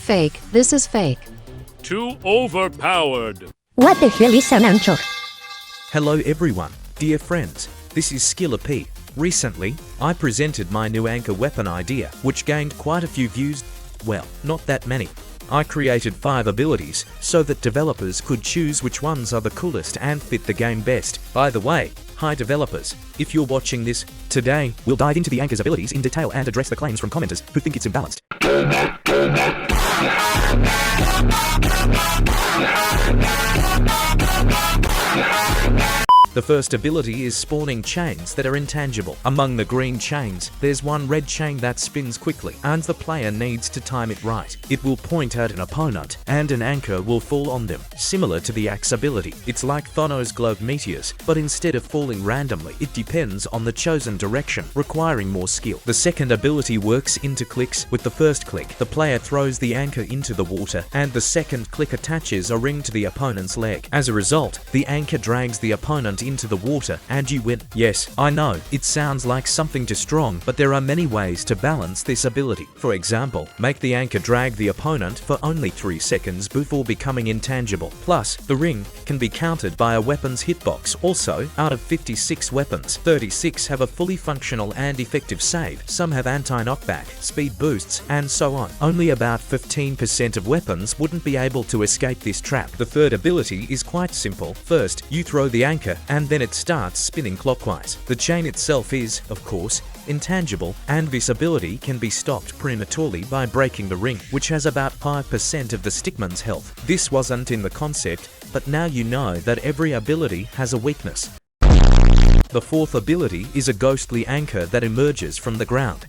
Fake, this is fake. Too overpowered. What the hell is an anchor? Hello everyone, dear friends, this is Skiller P. Recently, I presented my new anchor weapon idea, which gained quite a few views. Well, not that many. I created 5 abilities so that developers could choose which ones are the coolest and fit the game best. By the way, hi developers, if you're watching this, today we'll dive into the anchor's abilities in detail and address the claims from commenters who think it's imbalanced. The first ability is spawning chains that are intangible. Among the green chains, there's one red chain that spins quickly, and the player needs to time it right. It will point at an opponent, and an anchor will fall on them, similar to the axe ability. It's like Thanos' globe meteors, but instead of falling randomly, it depends on the chosen direction, requiring more skill. The second ability works into clicks. With the first click, the player throws the anchor into the water, and the second click attaches a ring to the opponent's leg. As a result, the anchor drags the opponent into the water and you win. Yes, I know, it sounds like something too strong, but there are many ways to balance this ability. For example, make the anchor drag the opponent for only 3 seconds before becoming intangible. Plus, the ring can be countered by a weapon's hitbox. Also, out of 56 weapons, 36 have a fully functional and effective save. Some have anti-knockback, speed boosts, and so on. Only about 15% of weapons wouldn't be able to escape this trap. The third ability is quite simple. First, you throw the anchor and then it starts spinning clockwise. The chain itself is, of course, intangible, and this ability can be stopped prematurely by breaking the ring, which has about 5% of the Stickman's health. This wasn't in the concept, but now you know that every ability has a weakness. The fourth ability is a ghostly anchor that emerges from the ground.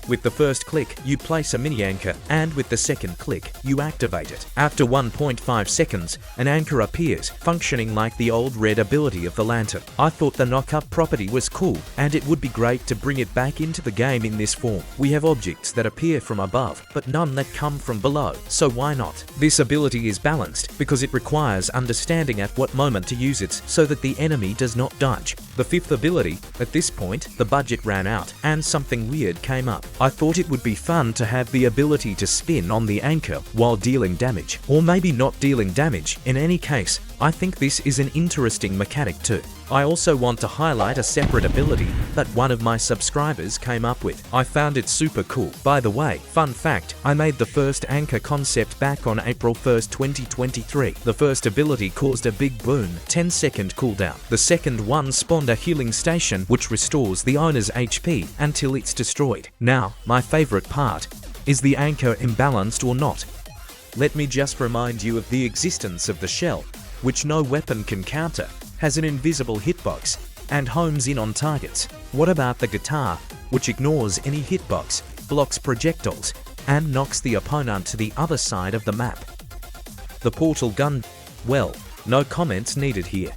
With the first click, you place a mini anchor, and with the second click, you activate it. After 1.5 seconds, an anchor appears, functioning like the old red ability of the lantern. I thought the knock-up property was cool, and it would be great to bring it back into the game in this form. We have objects that appear from above, but none that come from below, so why not? This ability is balanced because it requires understanding at what moment to use it so that the enemy does not dodge. The fifth ability, at this point, the budget ran out, and something weird came up. I thought it would be fun to have the ability to spin on the anchor while dealing damage, or maybe not dealing damage. In any case, I think this is an interesting mechanic too. I also want to highlight a separate ability that one of my subscribers came up with. I found it super cool. By the way, fun fact, I made the first anchor concept back on April 1st, 2023. The first ability caused a big boom, 10-second cooldown. The second one spawned a healing station which restores the owner's HP until it's destroyed. Now, my favorite part, is the anchor imbalanced or not? Let me just remind you of the existence of the shell, which no weapon can counter, has an invisible hitbox, and homes in on targets. What about the guitar, which ignores any hitbox, blocks projectiles, and knocks the opponent to the other side of the map? The portal gun, well, no comments needed here.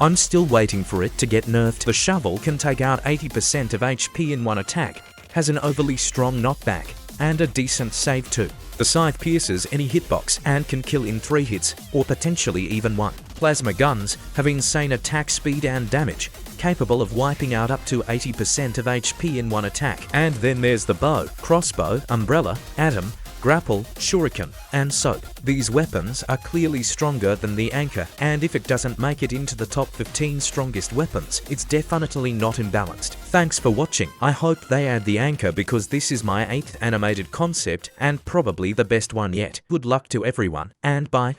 I'm still waiting for it to get nerfed. The shovel can take out 80% of HP in one attack, has an overly strong knockback, and a decent save too. The scythe pierces any hitbox and can kill in 3 hits, or potentially even 1. Plasma guns have insane attack speed and damage, capable of wiping out up to 80% of HP in one attack. And then there's the bow, crossbow, umbrella, atom, grapple, shuriken, and soap. These weapons are clearly stronger than the anchor, and if it doesn't make it into the top 15 strongest weapons, it's definitely not imbalanced. Thanks for watching. I hope they add the anchor because this is my 8th animated concept and probably the best one yet. Good luck to everyone, and bye.